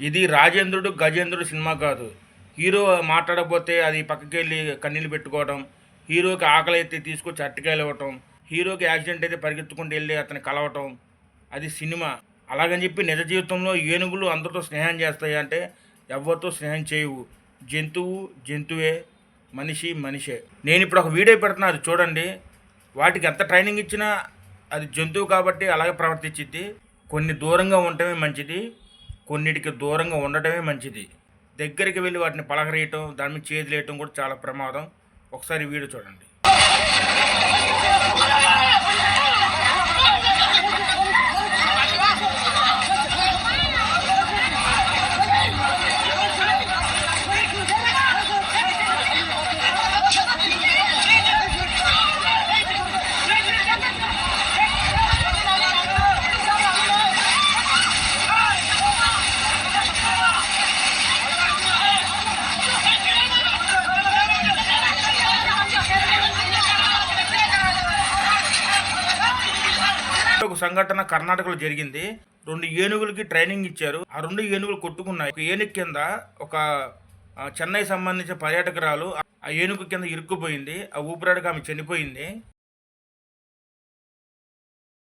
ఇది రాజేంద్రుడు గజేంద్రుడు సినిమా కాదు. హీరో మాట్లాడకపోతే అది పక్కకెళ్ళి కన్నీళ్ళు పెట్టుకోవడం, హీరోకి ఆకలి అయితే తీసుకొచ్చి అరటికాయలు ఇవ్వటం, హీరోకి యాక్సిడెంట్ అయితే పరిగెత్తుకుంటూ వెళ్ళి అతన్ని కలవటం, అది సినిమా. అలాగని చెప్పి నిజ జీవితంలో ఏనుగులు అందరితో స్నేహం చేస్తాయి అంటే ఎవరితో స్నేహం చేయవు. జంతువు జంతువే, మనిషి మనిషే. నేను ఇప్పుడు ఒక వీడియో పెడుతున్నా, అది చూడండి. వాటికి ఎంత ట్రైనింగ్ ఇచ్చినా అది జంతువు కాబట్టి అలాగే ప్రవర్తించిద్ది. కొన్ని దూరంగా ఉండటమే మంచిది, కొన్నిటికి దూరంగా ఉండటమే మంచిది. దగ్గరికి వెళ్ళి వాటిని పలకరేయటం, దాని మీద చేతులేయటం కూడా చాలా ప్రమాదం. ఒకసారి వీడియో చూడండి. ఒక సంఘటన కర్ణాటకలో జరిగింది. 2 ఏనుగులకి ట్రైనింగ్ ఇచ్చారు. ఆ 2 ఏనుగులు కొట్టుకున్నాయి. ఒక ఏనుగు కింద ఒక చెన్నై సంబంధించిన పర్యాటకురాలు ఆ ఏనుగు కింద ఇరుక్కుపోయింది. ఆ ఊపిరాడక ఆమె చనిపోయింది.